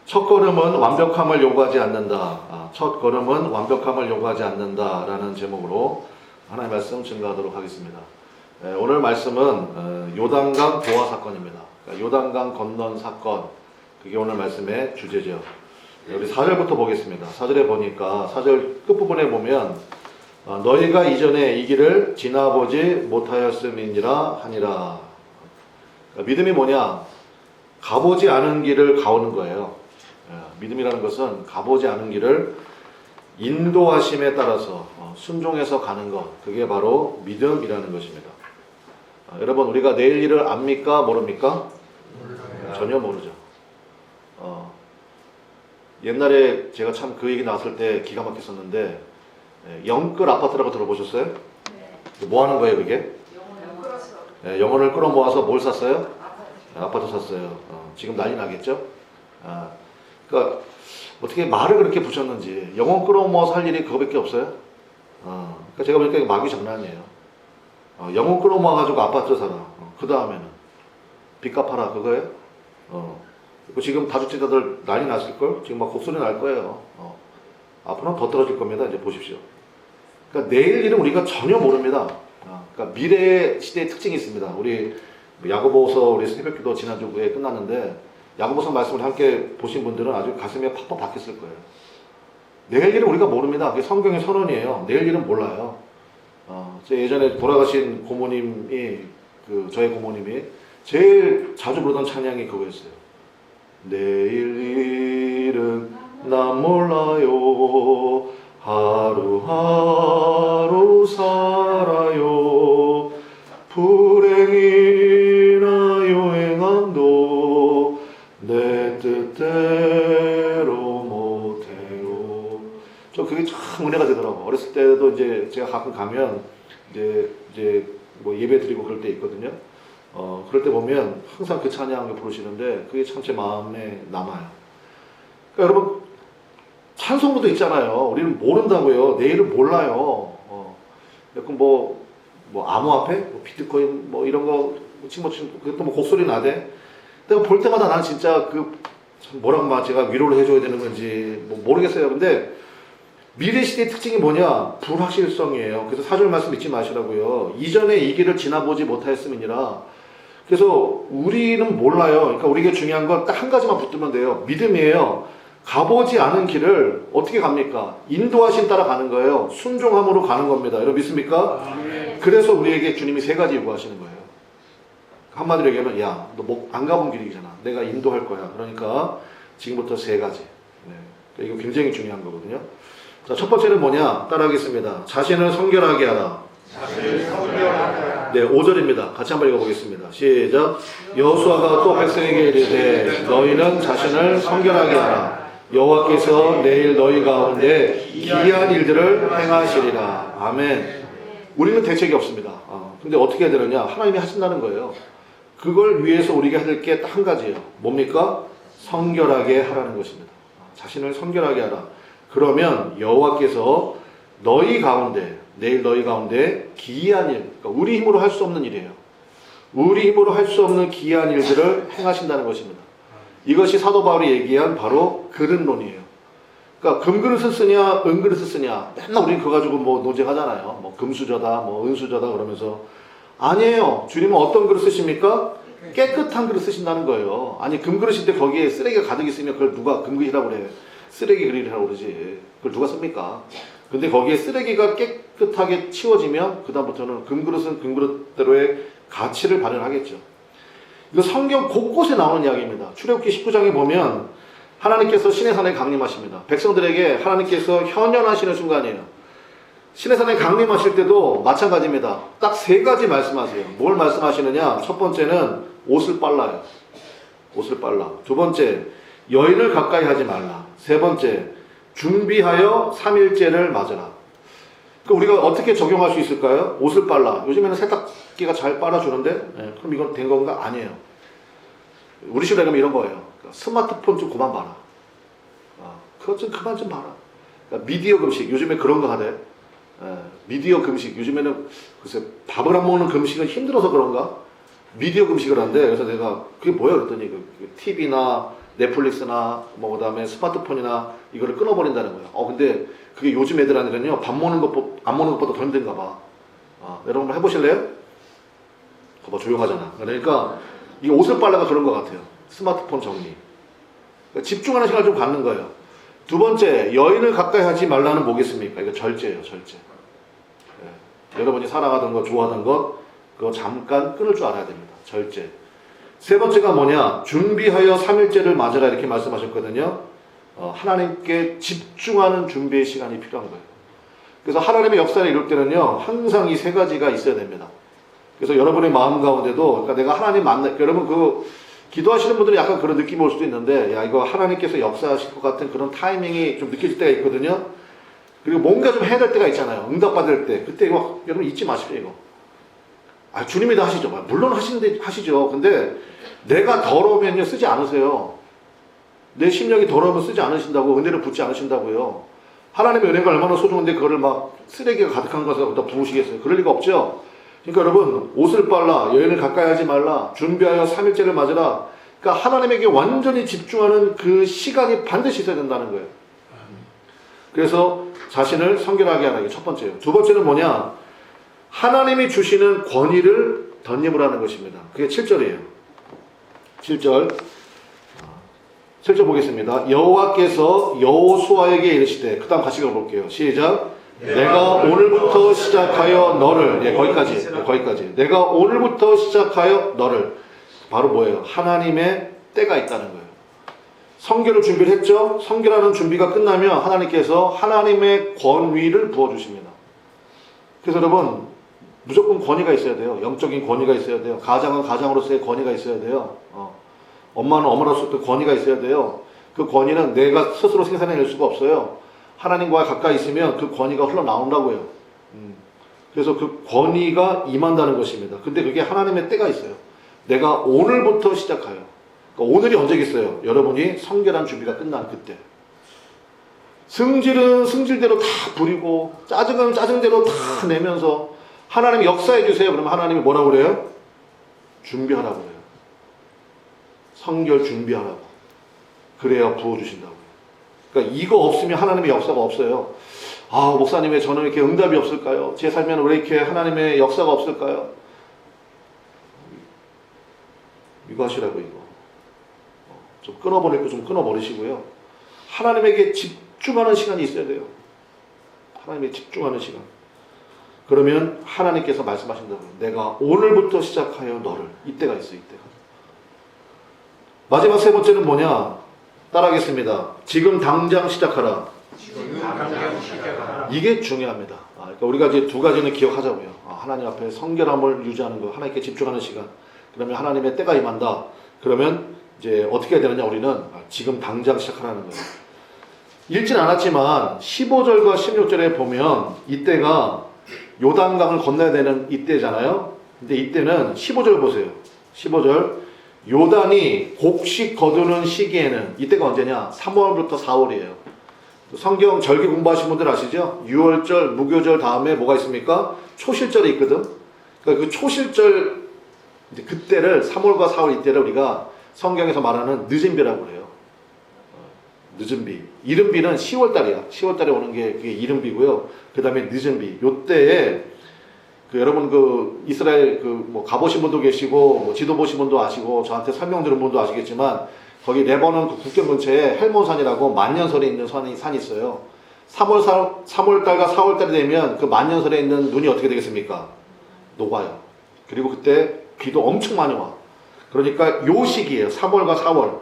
첫 걸음은 완벽함을 요구하지 않는다. 첫 걸음은 완벽함을 요구하지 않는다라는 제목으로 하나님의 말씀 증거하도록 하겠습니다. 오늘 말씀은 요단강 도하 사건입니다. 그러니까 요단강 건넌 사건, 그게 오늘 말씀의 주제죠. 우리 4절부터 보겠습니다. 4절에 보니까 4절 끝부분에 보면 너희가 이전에 이 길을 지나보지 못하였음이니라 하니라. 그러니까 믿음이 뭐냐? 가보지 않은 길을 가오는 거예요. 믿음이라는 것은 가보지 않은 길을 인도하심에 따라서 순종해서 가는 것, 그게 바로 믿음이라는 것입니다. 여러분, 우리가 내일 일을 압니까? 모릅니까? 전혀 모르죠. 옛날에 제가 참 그 얘기 나왔을 때 기가 막혔었는데, 영끌 아파트라고 들어보셨어요? 네. 뭐 하는 거예요, 그게? 영혼을 끌어모아서 뭘 샀어요? 아파트 샀어요. 지금 난리 나겠죠? 그러니까 어떻게 말을 그렇게 붙였는지, 영혼 끌어모아서 할 일이 그거밖에 없어요? 그러니까 제가 보니까 이거 마귀 장난이에요. 영혼 끌어모아가지고 아파트 사라. 그 다음에는 빚 갚아라, 그거예요? 지금 다주택자들 난리 났을걸? 지금 막 곡소리 날 거예요. 앞으로는 더 떨어질 겁니다. 이제 보십시오. 그러니까 내일 일은 우리가 전혀 모릅니다. 그러니까 미래의 시대의 특징이 있습니다. 우리 야고보서 우리 새벽기도 지난주에 끝났는데 야고보서 말씀을 함께 보신 분들은 아주 가슴에 팍팍 박혔을 거예요. 내일 일은 우리가 모릅니다. 그게 성경의 선언이에요. 내일 일은 몰라요. 제 예전에 돌아가신 고모님이 저의 고모님이 제일 자주 부르던 찬양이 그거였어요. 내일 일은 난 몰라요. 하루하루 살아요. 불행이나 요행함도 내 뜻대로 못해요. 저 그게 참 은혜가 되더라고. 어렸을 때도 이제 제가 가끔 가면 이제 뭐 예배 드리고 그럴 때 있거든요. 그럴 때 보면 항상 그 찬양을 부르시는데 그게 참 제 마음에 남아요. 그러니까 여러분, 찬송부도 있잖아요. 우리는 모른다고요. 내일을 몰라요. 약간 뭐 암호화폐, 비트코인, 뭐 이런 거, 그것도 뭐 곡소리 나대. 내가 볼 때마다 난 진짜 뭐라고 제가 위로를 해줘야 되는 건지 모르겠어요. 근데 미래 시대의 특징이 뭐냐? 불확실성이에요. 그래서 4절 말씀 잊지 마시라고요. 이전에 이 길을 지나보지 못하였음이니라. 그래서 우리는 몰라요. 그러니까 우리에게 중요한 건 딱 한 가지만 붙들면 돼요. 믿음이에요. 가보지 않은 길을 어떻게 갑니까? 인도하심 따라 가는 거예요. 순종함으로 가는 겁니다. 여러분 믿습니까? 네. 그래서 우리에게 주님이 3가지 요구하시는 거예요. 한마디로 얘기하면 야, 너 안 가본 길이잖아. 내가 인도할 거야. 그러니까 지금부터 3가지. 네. 이거 굉장히 중요한 거거든요. 자, 첫 번째는 뭐냐? 따라하겠습니다. 자신을 성결하게 하라. 네, 5절입니다. 같이 한번 읽어보겠습니다. 시작. 여호수아가 또 백성에게 이르되 너희는 자신을 성결하게 하라. 여호와께서 내일 너희 가운데 기이한 일들을 행하시리라. 아멘. 우리는 대책이 없습니다. 근데 어떻게 해야 되느냐? 하나님이 하신다는 거예요. 그걸 위해서 우리가 할 게 딱 한 가지예요. 뭡니까? 성결하게 하라는 것입니다. 자신을 성결하게 하라. 그러면 여호와께서 너희 가운데, 내일 너희 가운데 기이한 일, 그러니까 우리 힘으로 할 수 없는 일이에요. 우리 힘으로 할 수 없는 기이한 일들을 행하신다는 것입니다. 이것이 사도 바울이 얘기한 바로 그릇론이에요. 그러니까 금그릇을 쓰냐 은그릇을 쓰냐 맨날 우리는 그거 가지고 논쟁하잖아요. 금수저다 은수저다 그러면서 아니에요. 주님은 어떤 그릇 쓰십니까? 깨끗한 그릇 쓰신다는 거예요. 아니 금그릇인데 거기에 쓰레기가 가득 있으면 그걸 누가 금그릇이라고 그래? 쓰레기 그릇이라고 그러지. 그걸 누가 씁니까? 근데 거기에 쓰레기가 깨끗하게 치워지면 그 다음부터는 금그릇은 금그릇대로의 가치를 발현하겠죠. 이거 성경 곳곳에 나오는 이야기입니다. 출애굽기 19장에 보면 하나님께서 시내산에 강림하십니다. 백성들에게 하나님께서 현현하시는 순간이에요. 시내산에 강림하실 때도 마찬가지입니다. 딱 3가지 말씀하세요. 뭘 말씀하시느냐? 첫 번째는 옷을 빨라요. 옷을 빨라. 두 번째, 여인을 가까이 하지 말라. 세 번째, 준비하여 3일째를 맞으라. 그러니까 우리가 어떻게 적용할 수 있을까요? 옷을 빨라. 요즘에는 세탁기가 잘 빨아주는데 그럼 이건 된 건가? 아니에요. 우리 시대에 가면 이런 거예요. 그러니까 스마트폰 좀 그만 봐라. 그것 좀 그만 좀 봐라. 그러니까 미디어 금식. 요즘에 그런 거 하대. 미디어 금식. 요즘에는 글쎄 밥을 안 먹는 금식은 힘들어서 그런가? 미디어 금식을 한대. 그래서 내가 그게 뭐야 그랬더니 TV나 넷플릭스나 뭐 그다음에 스마트폰이나 이거를 끊어버린다는 거예요. 근데 그게 요즘 애들한테는요 밥 먹는 것보다 안 먹는 것보다 더 힘든가 봐. 여러분 해보실래요? 그거 조용하잖아. 그러니까 이 옷을 빨라가 그런 것 같아요. 스마트폰 정리. 그러니까 집중하는 시간을 좀 갖는 거예요. 두 번째, 여인을 가까이 하지 말라는 뭐겠습니까? 이거 절제예요, 절제. 여러분이 사랑하던 것, 좋아하던 것, 그거 잠깐 끊을 줄 알아야 됩니다. 절제. 세 번째가 뭐냐? 준비하여 3일째를 맞으라 이렇게 말씀하셨거든요. 하나님께 집중하는 준비의 시간이 필요한 거예요. 그래서 하나님의 역사를 이룰 때는요, 항상 이 세 가지가 있어야 됩니다. 그래서 여러분의 마음 가운데도, 그러니까 내가 하나님 여러분 기도하시는 분들이 약간 그런 느낌이 올 수도 있는데, 야, 이거 하나님께서 역사하실 것 같은 그런 타이밍이 좀 느껴질 때가 있거든요. 그리고 뭔가 좀 해야 될 때가 있잖아요. 응답받을 때. 그때 이거, 여러분 잊지 마십시오, 이거. 주님이 다 하시죠. 물론 하시죠. 근데 내가 더러우면요, 쓰지 않으세요. 내 심령이 더러우면 쓰지 않으신다고, 은혜를 붓지 않으신다고요. 하나님의 은혜가 얼마나 소중한데 그거를 막 쓰레기가 가득한 것을 거기다 부으시겠어요. 그럴 리가 없죠. 그러니까 여러분, 옷을 빨라, 여인을 가까이 하지 말라, 준비하여 3일째를 맞으라. 그러니까 하나님에게 완전히 집중하는 그 시간이 반드시 있어야 된다는 거예요. 그래서 자신을 성결하게 하는 게 첫 번째예요. 두 번째는 뭐냐? 하나님이 주시는 권위를 덧입으라는 것입니다. 그게 7절이에요. 7절. 7절 보겠습니다. 여호와께서 여호수아에게 이르시되, 그 다음 같이 가볼게요. 시작. 내가 오늘부터 시작하여 너를, 거기까지. 내가 오늘부터 시작하여 너를. 바로 뭐예요? 하나님의 때가 있다는 거예요. 성결을 준비를 했죠? 성결하는 준비가 끝나면 하나님께서 하나님의 권위를 부어주십니다. 그래서 여러분, 무조건 권위가 있어야 돼요. 영적인 권위가 있어야 돼요. 가장은 가장으로서의 권위가 있어야 돼요. 엄마는 어머로서의 권위가 있어야 돼요. 그 권위는 내가 스스로 생산해낼 수가 없어요. 하나님과 가까이 있으면 그 권위가 흘러나온다고요. 그래서 그 권위가 임한다는 것입니다. 근데 그게 하나님의 때가 있어요. 내가 오늘부터 시작하여. 그러니까 오늘이 언제겠어요? 여러분이 성결한 준비가 끝난 그때. 승질은 승질대로 다 부리고 짜증은 짜증대로 다 내면서 하나님이 역사해 주세요. 그러면 하나님이 뭐라고 그래요? 준비하라고 그래요. 성결 준비하라고. 그래야 부어주신다고. 그러니까 이거 없으면 하나님의 역사가 없어요. 목사님 왜 저는 이렇게 응답이 없을까요? 제 삶에는 왜 이렇게 하나님의 역사가 없을까요? 이거 하시라고 이거. 좀 끊어버릴 거 좀 끊어버리시고요. 하나님에게 집중하는 시간이 있어야 돼요. 하나님에게 집중하는 시간. 그러면 하나님께서 말씀하신다고요. 내가 오늘부터 시작하여 너를. 이때가 있어, 이때가. 마지막 세 번째는 뭐냐? 따라하겠습니다. 지금 당장 시작하라. 이게 중요합니다. 그러니까 우리가 이제 두 가지는 기억하자고요. 하나님 앞에 성결함을 유지하는 거, 하나님께 집중하는 시간. 그러면 하나님의 때가 임한다. 그러면 이제 어떻게 해야 되느냐? 우리는 지금 당장 시작하라는 거예요. 읽진 않았지만 15절과 16절에 보면 이때가 요단강을 건너야 되는 이때잖아요. 근데 이때는 15절 보세요. 15절. 요단이 곡식 거두는 시기에는 이때가 언제냐? 3월부터 4월이에요. 성경 절기 공부하신 분들 아시죠? 6월절, 무교절 다음에 뭐가 있습니까? 초실절이 있거든. 그러니까 그 초실절 이제 그때를 3월과 4월 이때를 우리가 성경에서 말하는 늦은 비라고 그래요. 늦은 비. 이른 비는 10월 달이야. 10월 달에 오는 게 그게 이른 비고요. 그 다음에 늦은 비. 요때에 여러분 이스라엘 뭐 가보신 분도 계시고 뭐 지도 보신 분도 아시고 저한테 설명 들은 분도 아시겠지만 거기 레바논 국경 근처에 헬몬산이라고 만년설에 있는 산이 있어요. 3월달과 4월달이 되면 그 만년설에 있는 눈이 어떻게 되겠습니까? 녹아요. 그리고 그때 비도 엄청 많이 와. 그러니까 요 시기예요. 3월과 4월.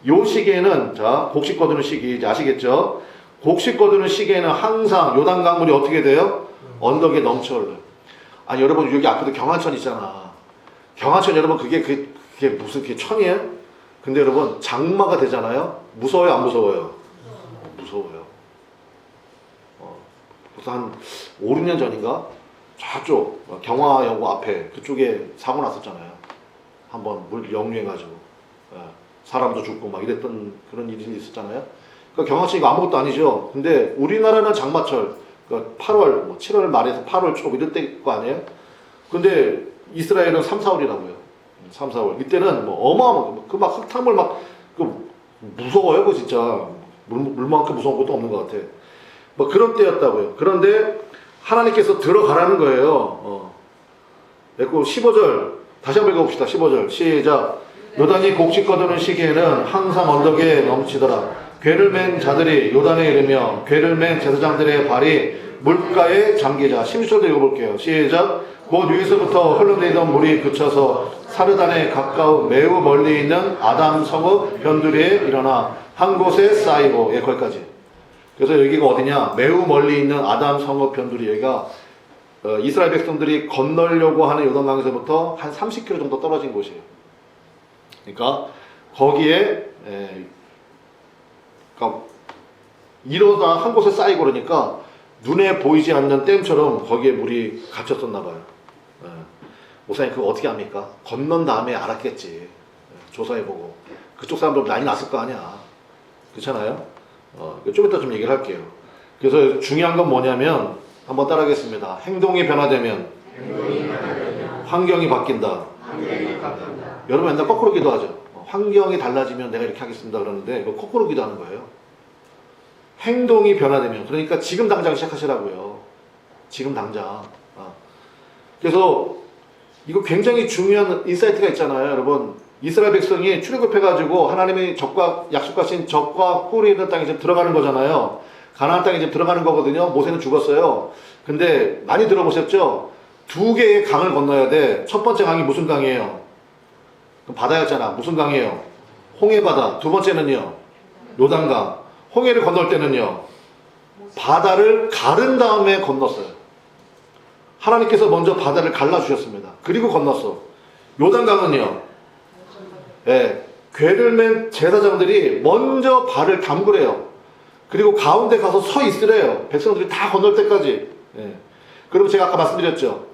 요 시기에는 자 곡식 거두는 시기 이제 아시겠죠? 곡식 거두는 시기에는 항상 요단 강물이 어떻게 돼요? 언덕에 넘쳐 흘러요. 여러분 여기 앞에도 경안천 있잖아. 경안천 여러분 그게 무슨 그게 천이에요? 근데 여러분 장마가 되잖아요. 무서워요 안 무서워요? 무서워요. 벌써 한 5, 6년 전인가 저쪽 경화여고 앞에 그쪽에 사고 났었잖아요. 한번 물 역류해가지고 사람도 죽고 막 이랬던 그런 일이 있었잖아요. 그러니까 경화천이 아무것도 아니죠. 근데 우리나라는 장마철, 그러니까 8월, 뭐 7월 말에서 8월 초 이럴 때거 아니에요? 근데 이스라엘은 3, 4월이라고요. 3, 4월. 이때는 뭐 어마어마한 그 막 흙탕물 막 무서워요, 그 진짜. 물만큼 무서운 것도 없는 것 같아. 뭐 그런 때였다고요. 그런데 하나님께서 들어가라는 거예요. 그리고 15절 다시 한번 읽어봅시다. 15절 시작. 요단이 곡식 거두는 시기에는 항상 언덕에 넘치더라. 궤를 맨 자들이 요단에 이르며 궤를 맨 제사장들의 발이 물가에 잠기자. 16절도 읽어볼게요. 시작. 곧 위에서부터 흘러내리던 물이 그쳐서 사르단에 가까운 매우 멀리 있는 아담 성읍 변두리에 일어나 한 곳에 쌓이고. 예, 거기까지. 그래서 여기가 어디냐? 매우 멀리 있는 아담 성읍 변두리. 여기가 이스라엘 백성들이 건너려고 하는 요단강에서부터 한 30km 정도 떨어진 곳이에요. 그러니까 거기에 그러니까 이러다 한 곳에 쌓이고 그러니까 눈에 보이지 않는 댐처럼 거기에 물이 갇혔었나 봐요. 목사님 그거 어떻게 합니까? 건넌 다음에 알았겠지. 조사해보고 그쪽 사람들 난리 났을 거 아니야. 그렇잖아요? 좀 이따 좀 얘기를 할게요. 그래서 중요한 건 뭐냐면 한번 따라하겠습니다. 행동이 변화되면 환경이 바뀐다. 여러분 맨날 거꾸로 기도하죠. 환경이 달라지면 내가 이렇게 하겠습니다 그러는데 이거 거꾸로 기도하는 거예요. 행동이 변화되면, 그러니까 지금 당장 시작하시라고요. 지금 당장. 그래서 이거 굉장히 중요한 인사이트가 있잖아요. 여러분 이스라엘 백성이 출애굽해가지고 하나님이 약속하신 적과 꿀이 있는 땅에 지금 들어가는 거잖아요. 가나안 땅에 지금 들어가는 거거든요. 모세는 죽었어요. 근데 많이 들어보셨죠? 두 개의 강을 건너야 돼. 첫 번째 강이 무슨 강이에요? 그럼 바다였잖아. 무슨 강이에요? 홍해바다. 두 번째는요? 요단강. 홍해를 건널 때는요? 바다를 가른 다음에 건넜어요. 하나님께서 먼저 바다를 갈라주셨습니다. 그리고 건넜어. 요단강은요? 예, 궤를 맨 제사장들이 먼저 발을 담그래요. 그리고 가운데 가서 서 있으래요. 백성들이 다 건널 때까지. 예. 그리고 제가 아까 말씀드렸죠.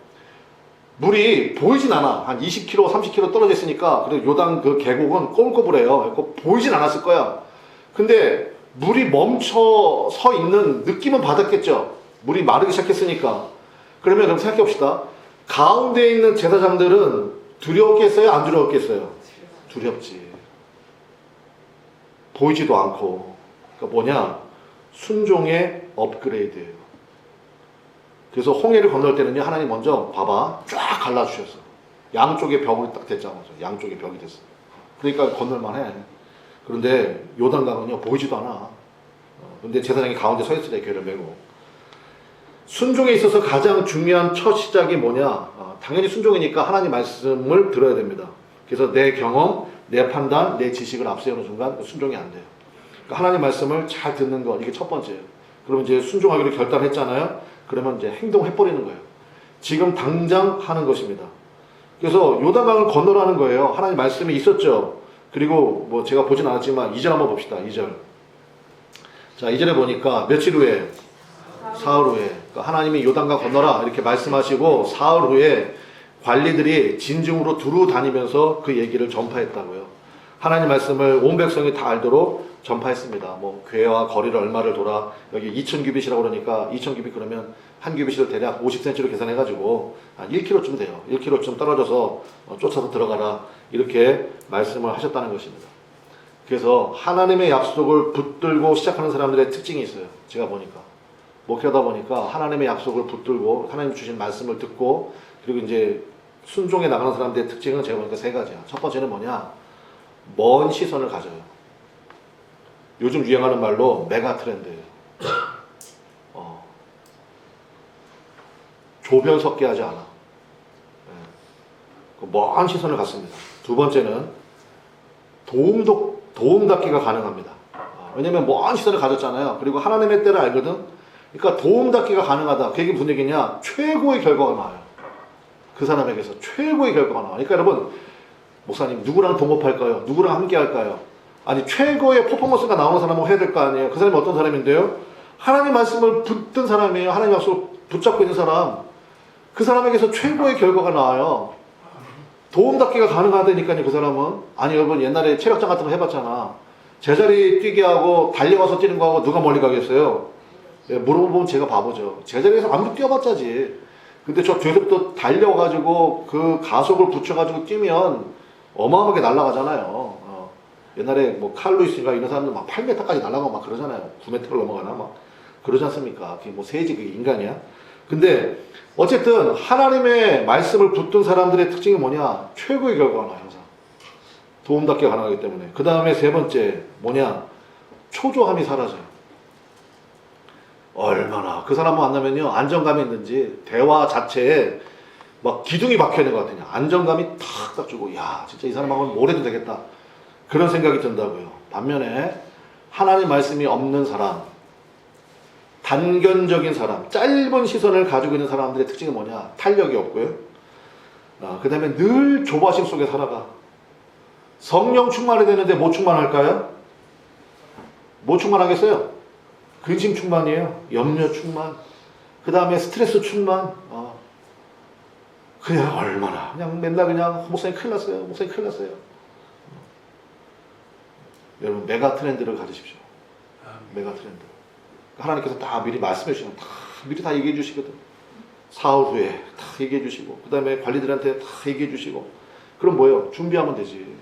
물이 보이진 않아. 한 20km, 30km 떨어져 있으니까. 그리고 요단 그 계곡은 꼬불꼬불해요. 보이진 않았을 거야. 근데 물이 멈춰 서 있는 느낌은 받았겠죠. 물이 마르기 시작했으니까. 그럼 생각해 봅시다. 가운데 있는 제사장들은 두려웠겠어요? 안 두려웠겠어요? 두렵지. 보이지도 않고. 그러니까 뭐냐? 순종의 업그레이드예요. 그래서 홍해를 건널 때는요, 하나님 먼저 봐봐, 쫙 갈라주셨어. 양쪽에 벽이 딱 됐잖아. 양쪽에 벽이 됐어. 그러니까 건널만해. 그런데 요단강은요, 보이지도 않아. 근데 제사장이 가운데 서 있으래, 궤를 메고. 순종에 있어서 가장 중요한 첫 시작이 뭐냐? 당연히 순종이니까 하나님 말씀을 들어야 됩니다. 그래서 내 경험, 내 판단, 내 지식을 앞세우는 순간 순종이 안 돼요. 그러니까 하나님 말씀을 잘 듣는 것, 이게 첫 번째예요. 그러면 이제 순종하기로 결단했잖아요. 그러면 이제 행동해버리는 거예요. 지금 당장 하는 것입니다. 그래서 요단강을 건너라는 거예요. 하나님 말씀이 있었죠. 그리고 뭐 제가 보진 않았지만 2절 한번 봅시다. 2절. 자, 2절에 보니까 며칠 후에? 사흘 후에. 그러니까 하나님이 요단강 건너라 이렇게 말씀하시고 사흘 후에 관리들이 진중으로 두루 다니면서 그 얘기를 전파했다고요. 하나님 말씀을 온 백성이 다 알도록 전파했습니다. 뭐 궤와 거리를 얼마를 돌아, 여기 2000규빗이라고 그러니까 2000규빗 그러면 한 규빗을 대략 50cm로 계산해가지고 한 1km쯤 돼요. 1km쯤 떨어져서 쫓아서 들어가라 이렇게 말씀을 하셨다는 것입니다. 그래서 하나님의 약속을 붙들고 시작하는 사람들의 특징이 있어요. 제가 보니까 목회하다 보니까 하나님의 약속을 붙들고 하나님 주신 말씀을 듣고 그리고 이제 순종해 나가는 사람들의 특징은 제가 보니까 세 가지야. 첫 번째는 뭐냐? 먼 시선을 가져요. 요즘 유행하는 말로 메가 트렌드예요. 조변 섞게 하지 않아. 먼 시선을 갖습니다. 두 번째는 도움닫기가 가능합니다. 왜냐면 먼 시선을 가졌잖아요. 그리고 하나님의 때를 알거든. 그러니까 도움닫기가 가능하다. 그게 무슨 얘기냐? 최고의 결과가 나와요. 그 사람에게서 최고의 결과가 나와요. 그러니까 여러분, 목사님 누구랑 동업할까요? 누구랑 함께 할까요? 아니 최고의 퍼포먼스가 나오는 사람은 해야 될 거 아니에요. 그 사람이 어떤 사람인데요? 하나님 말씀을 붙든 사람이에요. 하나님 약속을 붙잡고 있는 사람. 그 사람에게서 최고의 결과가 나와요. 도움닫기가 가능하다니까요. 그 사람은. 아니 여러분 옛날에 체력장 같은 거 해봤잖아. 제자리 뛰게 하고 달려와서 뛰는 거하고 누가 멀리 가겠어요? 예, 물어보면 제가 바보죠. 제자리에서 아무리 뛰어봤자지. 근데 저 뒤에서부터 달려가지고 그 가속을 붙여가지고 뛰면 어마어마하게 날아가잖아요. 옛날에 뭐 칼루이스인가 이런 사람들 막 8m까지 날아가고 막 그러잖아요. 9m를 넘어가나 막 그러지 않습니까? 그게 뭐 세지 그게 인간이야? 근데 어쨌든 하나님의 말씀을 붙든 사람들의 특징이 뭐냐? 최고의 결과가 나요, 항상. 도움닫기가 가능하기 때문에. 그 다음에 세 번째 뭐냐? 초조함이 사라져요. 얼마나 그 사람 만나면요 안정감이 있는지 대화 자체에 막 기둥이 박혀 있는 것 같아요. 안정감이 탁딱 주고 야 진짜 이 사람하고는 뭘 해도 되겠다 그런 생각이 든다고요. 반면에 하나님 말씀이 없는 사람, 단견적인 사람, 짧은 시선을 가지고 있는 사람들의 특징이 뭐냐? 탄력이 없고요. 그 다음에 늘 조바심 속에 살아가. 성령 충만이 되는데 뭐 충만할까요? 뭐 충만하겠어요? 근심 충만이에요. 염려 충만. 그 다음에 스트레스 충만. 그냥 얼마나 그냥 맨날 그냥 목사님 큰일 났어요. 목사님 큰일 났어요. 여러분 메가 트렌드를 가지십시오. 메가 트렌드. 하나님께서 다 미리 말씀해 주시면 다 미리 다 얘기해 주시거든. 사흘 후에 다 얘기해 주시고 그 다음에 관리들한테 다 얘기해 주시고 그럼 뭐예요? 준비하면 되지.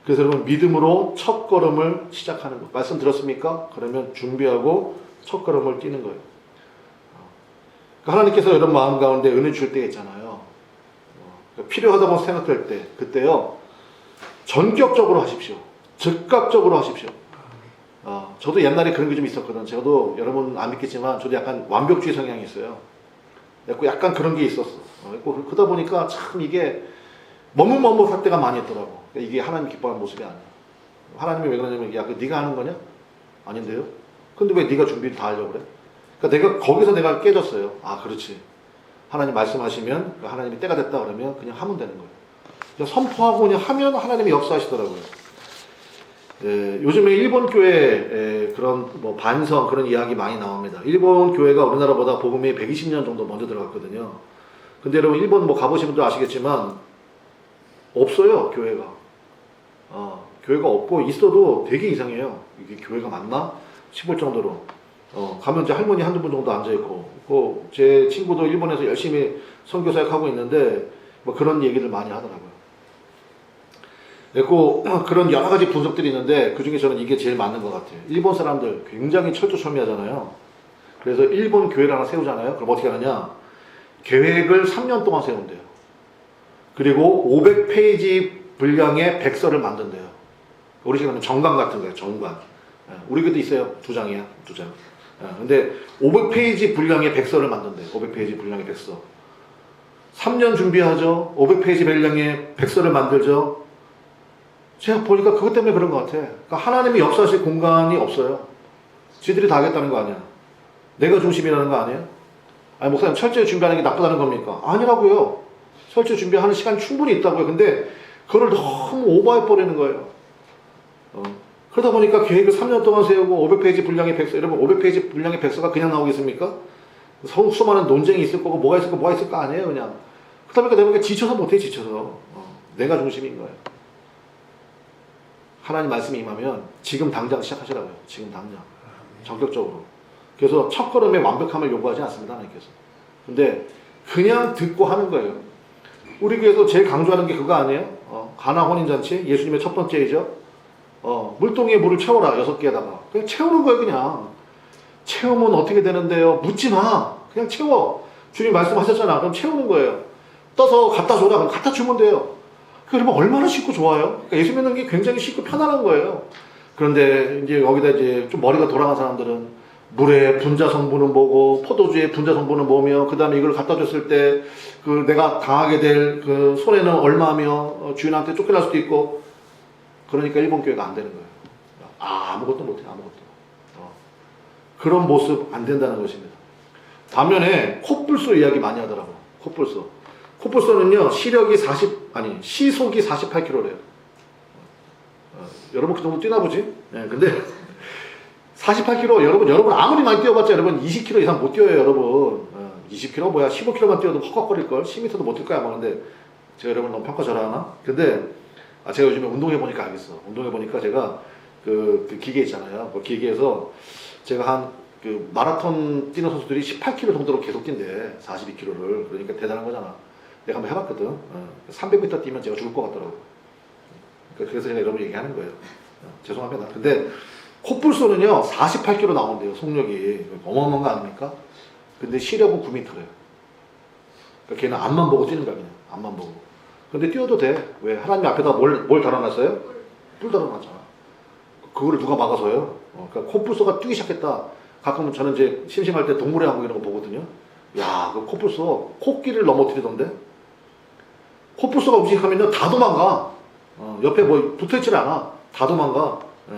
그래서 여러분 믿음으로 첫 걸음을 시작하는 거 말씀 들었습니까? 그러면 준비하고 첫 걸음을 뛰는 거예요. 하나님께서 여러분 마음 가운데 은혜 줄 때 있잖아요. 필요하다고 생각할 때 그때요 전격적으로 하십시오. 즉각적으로 하십시오. 저도 옛날에 그런 게 좀 있었거든. 저도 여러분 안 믿겠지만 저도 약간 완벽주의 성향이 있어요. 약간 그런 게 있었어. 그러다 보니까 참 이게 머뭇머뭇할 때가 많이 있더라고. 이게 하나님 기뻐하는 모습이 아니야. 하나님이 왜 그러냐면 야, 네가 하는 거냐? 아닌데요? 근데 왜 네가 준비를 다 하려고 그래? 그러니까 거기서 내가 깨졌어요. 아, 그렇지. 하나님 말씀하시면 하나님이 때가 됐다 그러면 그냥 하면 되는 거예요. 그냥 선포하고 그냥 하면 하나님이 역사하시더라고요. 요즘에 일본 교회 그런 뭐 반성 그런 이야기 많이 나옵니다. 일본 교회가 우리나라보다 복음이 120년 정도 먼저 들어갔거든요. 근데 여러분 일본 뭐 가보신 분들 아시겠지만 없어요 교회가. 교회가 없고 있어도 되게 이상해요. 이게 교회가 맞나 싶을 정도로. 가면 이제 할머니 한두 분 정도 앉아있고, 제 친구도 일본에서 열심히 선교사역 하고 있는데, 뭐 그런 얘기를 많이 하더라고요. 그리고 그런 여러 가지 분석들이 있는데, 그 중에 저는 이게 제일 맞는 것 같아요. 일본 사람들 굉장히 철두철미하잖아요. 그래서 일본 교회를 하나 세우잖아요. 그럼 어떻게 하느냐? 계획을 3년 동안 세운대요. 그리고 500페이지 분량의 백서를 만든대요. 우리 지금 정관 같은 거예요, 정관. 우리 교회도 있어요. 2장이야, 2장. 근데 500페이지 분량의 백서를 만든대. 500페이지 분량의 백서. 3년 준비하죠. 500페이지 분량의 백서를 만들죠. 제가 보니까 그것 때문에 그런 것 같아. 그러니까 하나님이 역사하실 공간이 없어요. 지들이 다 하겠다는 거 아니야. 내가 중심이라는 거 아니에요? 아니 목사님 철저히 준비하는 게 나쁘다는 겁니까? 아니라고요. 철저히 준비하는 시간이 충분히 있다고요. 근데 그걸 너무 오버해버리는 거예요. 그러다 보니까 계획을 3년 동안 세우고 500페이지 분량의 백서, 여러분 500페이지 분량의 백서가 그냥 나오겠습니까? 수많은 논쟁이 있을 거고 뭐가 있을 거 아니에요 그냥. 그러다 보니까 내가 지쳐서 못해 지쳐서. 내가 중심인 거예요. 하나님 말씀이 임하면 지금 당장 시작하시라고요. 지금 당장. 전격적으로. 그래서 첫 걸음에 완벽함을 요구하지 않습니다. 하나님께서. 근데 그냥 듣고 하는 거예요. 우리 교회에서 제일 강조하는 게 그거 아니에요? 가나 혼인잔치 예수님의 첫 번째이죠. 물동이에 물을 채워라 6개에다가 그냥 채우는 거예요. 그냥 채우면 어떻게 되는데요? 묻지 마. 그냥 채워. 주님 말씀하셨잖아. 그럼 채우는 거예요. 떠서 갖다 줘라. 그럼 갖다 주면 돼요. 그러면 얼마나 쉽고 좋아요. 그러니까 예수 믿는 게 굉장히 쉽고 편안한 거예요. 그런데 이제 여기다 이제 좀 머리가 돌아간 사람들은 물의 분자 성분은 뭐고 포도주의 분자 성분은 뭐며 그 다음에 이걸 갖다 줬을 때 그 내가 당하게 될 그 손해는 얼마며 주인한테 쫓겨날 수도 있고 그러니까 일본 교회가 안 되는 거예요. 아무것도 못해 아무것도. 그런 모습 안 된다는 것입니다. 반면에 코뿔소 이야기 많이 하더라고. 코뿔소. 코뿔소는요 시속이 48km래요. 여러분 그 정도 뛰나 보지? 네, 근데 48km 여러분 아무리 많이 뛰어봤자 여러분 20km 이상 못 뛰어요 여러분. 20km 뭐야 15km만 뛰어도 헉헉거릴걸 10m도 못 뛸 거야 아마. 근데 제가 여러분 너무 평가 잘하나? 근데 제가 요즘에 운동해보니까 알겠어. 운동해보니까 제가 그 기계 있잖아요. 그 기계에서 제가 한 그 마라톤 뛰는 선수들이 18km 정도로 계속 뛴대. 42km를. 그러니까 대단한 거잖아. 내가 한번 해봤거든. 300m 뛰면 제가 죽을 것 같더라고. 그래서 제가 여러분 얘기하는 거예요. 죄송합니다. 근데 코뿔소는요 48km 나온대요. 속력이 어마어마한 거 아닙니까? 근데 시력은 9m래요. 그러니까 걔는 앞만 보고 뛰는 거야. 그냥 앞만 보고. 근데 뛰어도 돼. 왜? 하나님 앞에다 뭘 달아놨어요? 뿔 달아놨잖아. 그거를 누가 막아서요? 그러니까 코뿔소가 뛰기 시작했다. 가끔은 저는 이제 심심할 때 동물의 왕국 이런 거 보거든요. 야, 그 코뿔소 코끼리를 넘어뜨리던데? 코뿔소가 움직이면요 다 도망가. 옆에 뭐 붙어있질 않아. 다 도망가. 예.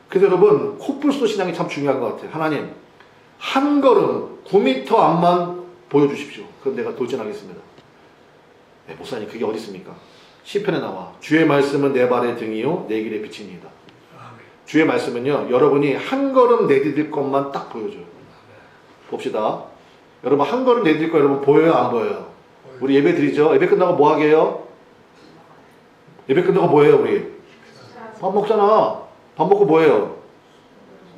그래서 여러분 코뿔소 신앙이 참 중요한 것 같아요. 하나님 한 걸음 9m 앞만 보여주십시오. 그럼 내가 돌진하겠습니다. 네, 목사님 그게 어디 있습니까? 시편에 나와 주의 말씀은 내 발의 등이요 내 길의 빛이니이다. 주의 말씀은요 여러분이 한 걸음 내디딜 것만 딱 보여줘요. 봅시다. 여러분 한 걸음 내디딜 거 여러분 보여요 안 보여요? 우리 예배 드리죠. 예배 끝나고 뭐 하게 해요? 예배 끝나고 뭐 해요 우리? 밥 먹잖아. 밥 먹고 뭐 해요?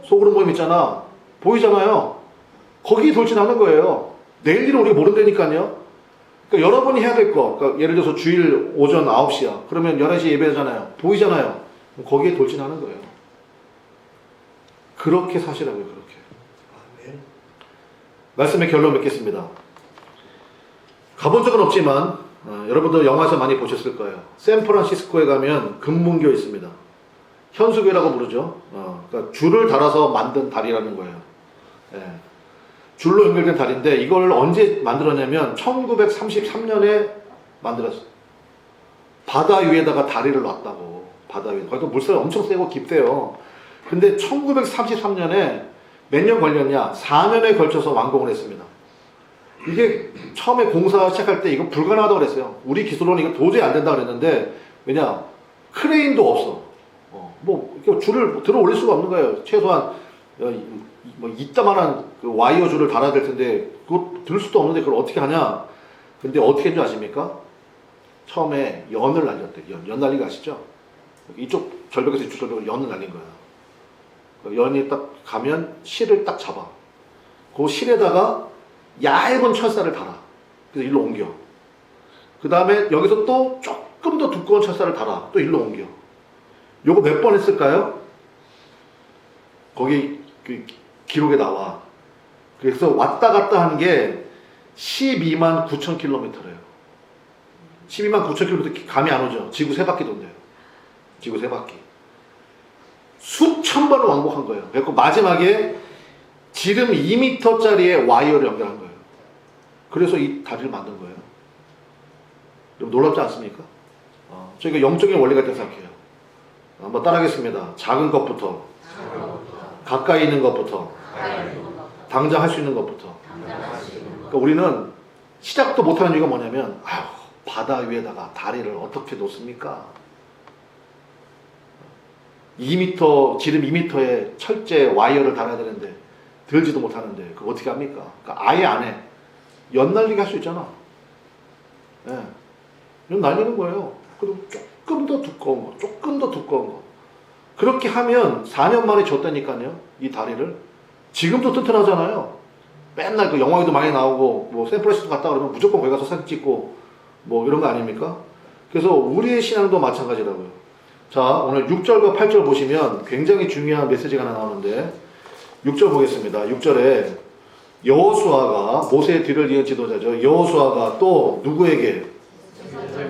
소그룹 모임 있잖아. 보이잖아요. 거기 돌진하는 거예요. 내일 일은 우리가 모른다니까요. 그러니까 여러분이 해야 될 거. 그러니까 예를 들어서 주일 오전 9시야. 그러면 11시에 예배하잖아요. 보이잖아요. 거기에 돌진하는 거예요. 그렇게 사시라고요. 그렇게. 말씀의 결론 맺겠습니다. 가본 적은 없지만 여러분도 영화에서 많이 보셨을 거예요. 샌프란시스코에 가면 금문교 있습니다. 현수교라고 부르죠. 그러니까 줄을 달아서 만든 다리라는 거예요. 예. 줄로 연결된 다리인데 이걸 언제 만들었냐면 1933년에 만들었어요. 바다 위에다가 다리를 놨다고. 바다 위에. 거기도 물살이 엄청 세고 깊대요. 근데 1933년에 몇 년 걸렸냐? 4년에 걸쳐서 완공을 했습니다. 이게 처음에 공사 시작할 때 이거 불가능하다고 그랬어요. 우리 기술로는 이거 도저히 안 된다 그랬는데 왜냐? 크레인도 없어. 뭐 줄을 들어 올릴 수가 없는 거예요. 최소한 뭐 이따만한 그 와이어 줄을 달아야 될 텐데 그거 들 수도 없는데 그걸 어떻게 하냐? 근데 어떻게 했는지 아십니까? 처음에 연을 날렸대. 연 날리기 아시죠? 이쪽 절벽에서 이쪽 절벽으로 연을 날린 거야. 연이 딱 가면 실을 딱 잡아. 그 실에다가 얇은 철사를 달아. 그래서 일로 옮겨. 그 다음에 여기서 또 조금 더 두꺼운 철사를 달아. 또 일로 옮겨. 요거 몇 번 했을까요? 거기 그 기록에 나와. 그래서 왔다 갔다 하는 게 12만 9천 킬로미터래요. 12만 9천 킬로미터 감이 안 오죠. 지구 세 바퀴 돈대요. 지구 세 바퀴. 수천 번을 왕복한 거예요. 그래서 마지막에 지름 2m짜리의 와이어를 연결한 거예요. 그래서 이 다리를 만든 거예요. 여러분 놀랍지 않습니까? 저희가 영적인 원리가 있다고 생각해요. 한번 따라하겠습니다. 작은 것부터, 가까이 있는 것부터, 당장 할 수 있는 것부터. 그러니까 우리는 시작도 못하는 이유가 뭐냐면 바다 위에다가 다리를 어떻게 놓습니까? 2m, 지름 2m의 철제 와이어를 달아야 되는데 들지도 못하는데 그거 어떻게 합니까? 그러니까 아예 안 해. 연 날리게 할 수 있잖아. 예. 연 날리는 거예요. 그리고 조금 더 두꺼운 거, 조금 더 두꺼운 거. 그렇게 하면 4년 만에 줬다니까요. 이 다리를. 지금도 튼튼하잖아요. 맨날 그 영화에도 많이 나오고 뭐 샌프란시스코 갔다 그러면 무조건 거기 가서 사진 찍고 뭐 이런 거 아닙니까? 그래서 우리의 신앙도 마찬가지라고요. 자, 오늘 6절과 8절 보시면 굉장히 중요한 메시지가 하나 나오는데 6절 보겠습니다. 6절에 여호수아가 모세의 뒤를 이은 지도자죠. 여호수아가 또 누구에게?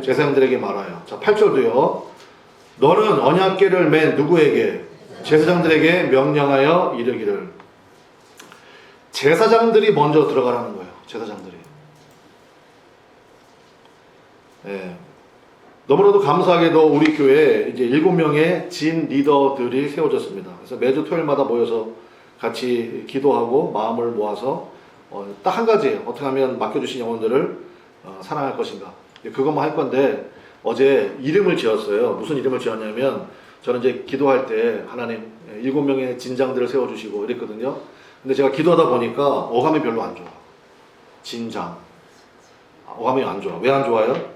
제사장들에게 말아요. 자, 8절도요. 너는 언약궤를 맨 누구에게? 제사장들에게 명령하여 이르기를. 제사장들이 먼저 들어가라는 거예요. 제사장들이. 예. 너무나도 감사하게도 우리 교회에 이제 7명의 진 리더들이 세워졌습니다. 그래서 매주 토요일마다 모여서 같이 기도하고 마음을 모아서 딱 한 가지예요. 어떻게 하면 맡겨주신 영혼들을 사랑할 것인가. 그것만 할 건데 어제 이름을 지었어요. 무슨 이름을 지었냐면 저는 이제 기도할 때 하나님 7명의 진장들을 세워주시고 이랬거든요. 근데 제가 기도하다 보니까 어감이 별로 안 좋아. 진장. 어감이 안 좋아. 왜 안 좋아요?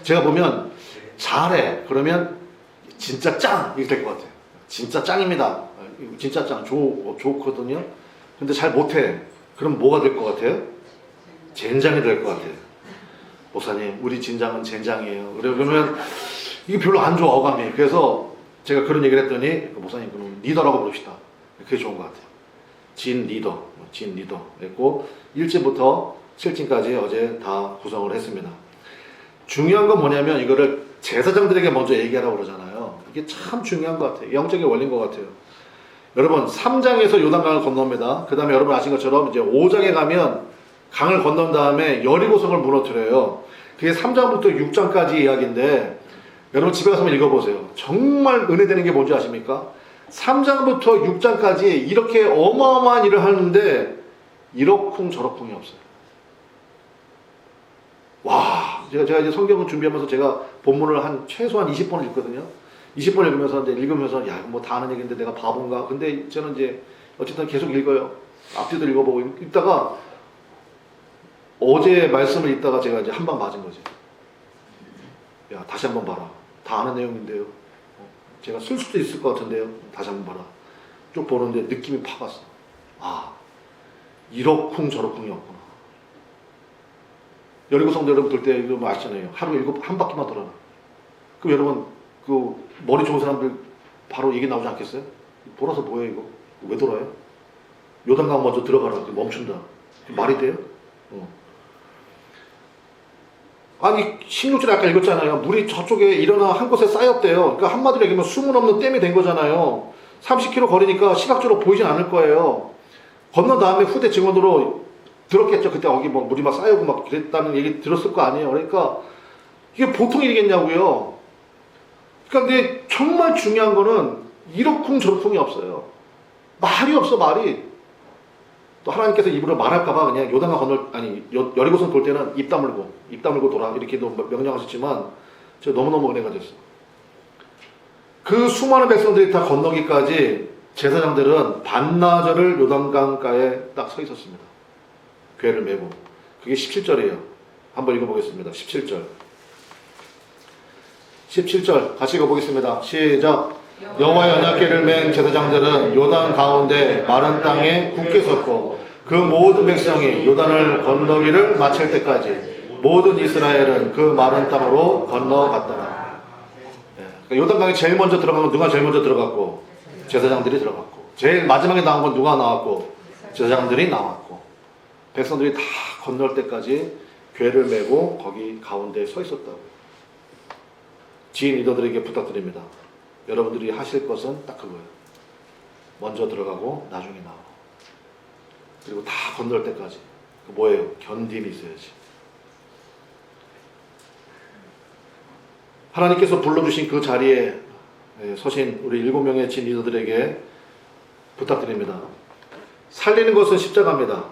제가 보면 잘해. 그러면 진짜 짱! 이렇게 될 것 같아요. 진짜 짱입니다. 진짜 짱. 좋거든요. 근데 잘 못해. 그럼 뭐가 될 것 같아요? 젠장이 될 것 같아요. 목사님, 우리 진장은 젠장이에요. 그러면 이게 별로 안 좋아, 어감이. 그래서 제가 그런 얘기를 했더니 목사님 그럼 리더라고 부릅시다. 그게 좋은 것 같아요. 진 리더 했고 1진부터 7진까지 어제 다 구성을 했습니다. 중요한 건 뭐냐면 이거를 제사장들에게 먼저 얘기하라고 그러잖아요. 이게 참 중요한 것 같아요. 영적인 원리인 것 같아요. 여러분 3장에서 요단강을 건넙니다. 그 다음에 여러분 아신 것처럼 이제 5장에 가면 강을 건넌 다음에 여리고성을 무너뜨려요. 그게 3장부터 6장까지 이야기인데 여러분 집에 가서 한번 읽어보세요. 정말 은혜되는 게 뭔지 아십니까? 3장부터 6장까지 이렇게 어마어마한 일을 하는데 이러쿵 저러쿵이 없어요. 와, 제가 이제 성경을 준비하면서 제가 본문을 최소한 20번을 읽거든요. 20번 읽으면서 이제 읽으면서 야, 뭐 다 아는 얘기인데 내가 바본가? 근데 저는 이제 어쨌든 계속 읽어요. 앞뒤도 읽어보고 읽다가 어제 말씀을 읽다가 제가 이제 한 방 맞은 거지. 야, 다시 한번 봐라. 다 아는 내용인데요. 제가 쓸 수도 있을 것 같은데요. 다시 한번 봐라. 쭉 보는데 느낌이 팍 왔어. 아, 이러쿵 저러쿵이 없구나. 여리고성도 여러분 돌 때 이거 뭐 아시잖아요. 하루에 한 바퀴만 돌아라. 그럼 여러분 그 머리 좋은 사람들 바로 얘기 나오지 않겠어요? 돌아서 뭐예요 이거? 왜 돌아요? 요단강 먼저 들어가라. 멈춘다. 말이 돼요? 아니 16절에 아까 읽었잖아요. 물이 저쪽에 일어나 한 곳에 쌓였대요. 그러니까 한마디로 얘기하면 수문 없는 댐이 된 거잖아요. 30km 거리니까 시각적으로 보이진 않을 거예요. 건넌 다음에 후대 증언으로 들었겠죠. 그때 여기 뭐 물이 막 쌓이고 막 그랬다는 얘기 들었을 거 아니에요. 그러니까 이게 보통 일이겠냐고요. 그러니까 근데 정말 중요한 거는 이러쿵 저러쿵이 없어요. 말이 없어, 말이. 또 하나님께서 입으로 말할까봐 그냥 요단강 여리고성 돌 때는 입 다물고 돌아 이렇게도 명령하셨지만 제가 너무너무 은혜가 됐어. 그 수많은 백성들이 다 건너기까지 제사장들은 반나절을 요단강가에 딱 서 있었습니다. 궤를 메고. 그게 17절이에요. 한번 읽어보겠습니다. 17절 같이 읽어보겠습니다. 시작. 여호와의 언약궤를 맨 제사장들은 요단 가운데 마른 땅에 굳게 섰고 그 모든 백성이 요단을 건너기를 마칠 때까지 모든 이스라엘은 그 마른 땅으로 건너갔더라. 그러니까 요단강에 제일 먼저 들어간 건 누가 제일 먼저 들어갔고 제사장들이 들어갔고 제일 마지막에 나온 건 누가 나왔고 제사장들이 나왔고 백성들이 다 건널 때까지 궤를 메고 거기 가운데 서 있었다고. 지인 리더들에게 부탁드립니다. 여러분들이 하실 것은 딱 그거예요. 먼저 들어가고 나중에 나와. 그리고 다 건널 때까지. 그 뭐예요? 견딤이 있어야지. 하나님께서 불러주신 그 자리에 서신 우리 7명의 진 리더들에게 부탁드립니다. 살리는 것은 십자가입니다.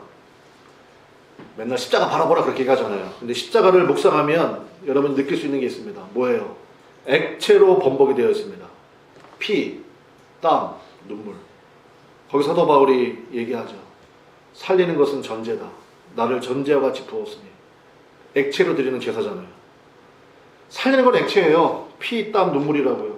맨날 십자가 바라보라 그렇게 얘기하잖아요. 근데 십자가를 묵상하면 여러분 느낄 수 있는 게 있습니다. 뭐예요? 액체로 범벅이 되어 있습니다. 피, 땀, 눈물. 거기 사도 바울이 얘기하죠. 살리는 것은 전제다. 나를 전제와 같이 부었으니. 액체로 드리는 제사잖아요. 살리는 건 액체예요. 피, 땀, 눈물이라고요.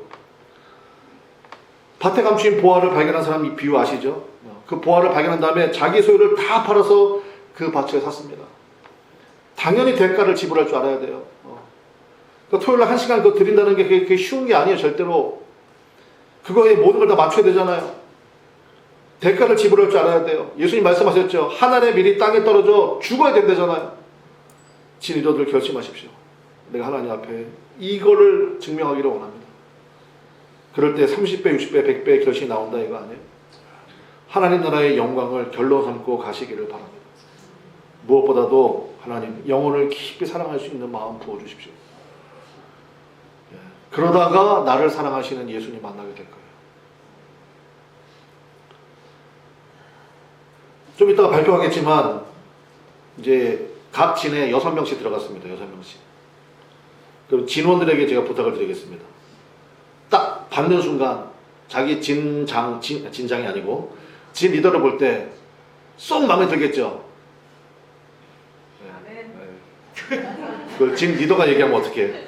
밭에 감추인 보화를 발견한 사람 비유 아시죠? 그 보화를 발견한 다음에 자기 소유를 다 팔아서 그 밭을 샀습니다. 당연히 대가를 지불할 줄 알아야 돼요. 그러니까 토요일날 1시간 그거 드린다는 게 그게 쉬운 게 아니에요. 절대로. 그거에 모든 걸 다 맞춰야 되잖아요. 대가를 지불할 줄 알아야 돼요. 예수님 말씀하셨죠. 한 알의 밀이 땅에 떨어져 죽어야 된다잖아요. 진 리더들 결심하십시오. 내가 하나님 앞에 이거를 증명하기를 원합니다. 그럴 때 30배, 60배, 100배의 결심이 나온다 이거 아니에요? 하나님 나라의 영광을 결로 삼고 가시기를 바랍니다. 무엇보다도 하나님 영혼을 깊이 사랑할 수 있는 마음 부어주십시오. 그러다가 나를 사랑하시는 예수님 만나게 될 거예요. 좀 이따가 발표하겠지만 이제 각 진에 6명씩 들어갔습니다. 6명씩. 그럼 진원들에게 제가 부탁을 드리겠습니다. 딱 받는 순간 자기 진장이 아니고 진 리더를 볼 때 쏙 마음에 들겠죠. 그 진 리더가 얘기하면 어떡해.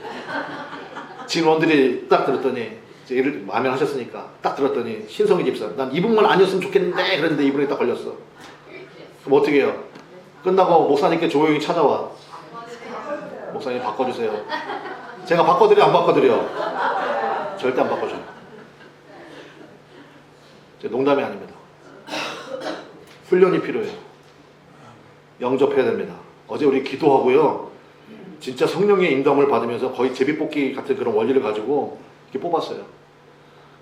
진원들이 딱 들었더니 얘를 마음에 하셨으니까 딱 들었더니 신성희 집사 난 이분만 아니었으면 좋겠는데 그랬는데 이분이 딱 걸렸어. 그럼 어떻게 해요? 끝나고 목사님께 조용히 찾아와. 목사님 바꿔주세요. 제가 바꿔드려 안 바꿔드려? 절대 안 바꿔줘요. 농담이 아닙니다. 훈련이 필요해요. 영접해야 됩니다. 어제 우리 기도하고요. 진짜 성령의 인도함을 받으면서 거의 제비뽑기 같은 그런 원리를 가지고 이렇게 뽑았어요.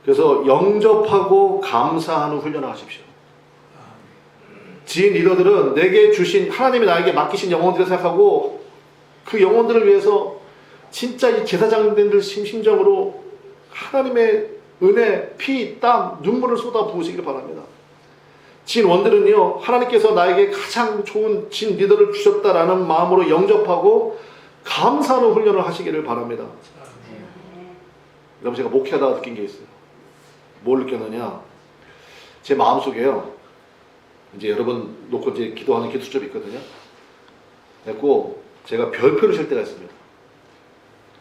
그래서 영접하고 감사하는 훈련을 하십시오. 지인 리더들은 내게 주신, 하나님이 나에게 맡기신 영혼들을 생각하고 그 영혼들을 위해서 진짜 이 제사장님들 심정으로 하나님의 은혜, 피, 땀, 눈물을 쏟아 부으시길 바랍니다. 진원들은요, 하나님께서 나에게 가장 좋은 진 리더를 주셨다라는 마음으로 영접하고 감사하는 훈련을 하시기를 바랍니다. 여러분, 제가 목회하다가 느낀 게 있어요. 뭘 느꼈느냐? 제 마음속에요, 이제 여러분 놓고 이제 기도하는 기도 수첩이 있거든요. 그래서 제가 별표를 칠 때가 있습니다.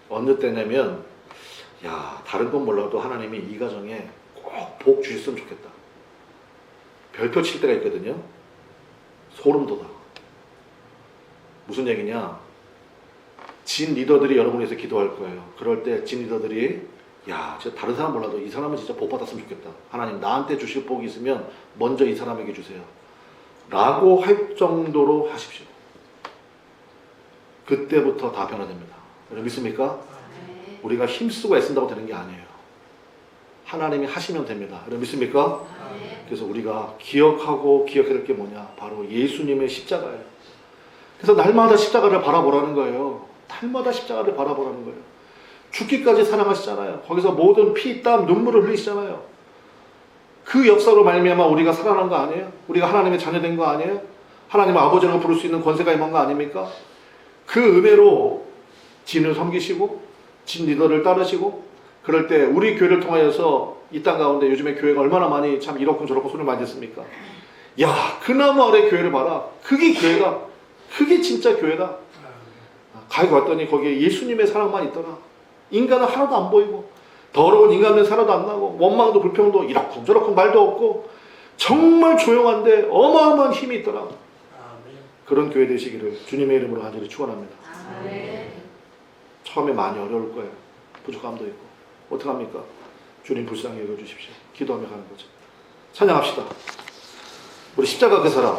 어느 때냐면, 야, 다른 건 몰라도 하나님이 이 가정에 꼭 복 주셨으면 좋겠다. 별표 칠 때가 있거든요. 소름 돋아. 무슨 얘기냐? 진 리더들이 여러분을 위해서 기도할 거예요. 그럴 때 진 리더들이, 야, 진짜 다른 사람 몰라도 이 사람은 진짜 복 받았으면 좋겠다. 하나님 나한테 주실 복이 있으면 먼저 이 사람에게 주세요. 라고 할 정도로 하십시오. 그때부터 다 변화됩니다. 여러분 믿습니까? 우리가 힘쓰고 애쓴다고 되는 게 아니에요. 하나님이 하시면 됩니다. 여러분 믿습니까? 그래서 우리가 기억하고 기억해야 될 게 뭐냐? 바로 예수님의 십자가예요. 그래서 날마다 십자가를 바라보라는 거예요. 날마다 십자가를 바라보라는 거예요. 죽기까지 사랑하시잖아요. 거기서 모든 피, 땀, 눈물을 흘리시잖아요. 그 역사로 말미암아 우리가 살아난 거 아니에요? 우리가 하나님의 자녀된 거 아니에요? 하나님 아버지라고 부를 수 있는 권세가 임한 거 아닙니까? 그 은혜로 진을 섬기시고 진 리더를 따르시고, 그럴 때 우리 교회를 통하여서 이 땅 가운데 요즘에 교회가 얼마나 많이 참 이렇고 저렇고 손을 많이 댔습니까? 야, 그 나무 아래 교회를 봐라. 그게 교회다. 그게 진짜 교회다. 가고 왔더니 거기에 예수님의 사랑만 있더라. 인간은 하나도 안 보이고, 더러운 인간은 하나도 안 나고, 원망도 불평도 이렇고 저렇고 말도 없고, 정말 조용한데 어마어마한 힘이 있더라. 그런 교회 되시기를 주님의 이름으로 간절히 축원합니다. 처음에 많이 어려울 거예요. 부족함도 있고. 어떡합니까? 주님 불쌍히 여겨주십시오. 기도하며 가는 거죠. 찬양합시다. 우리 십자가 그 사람.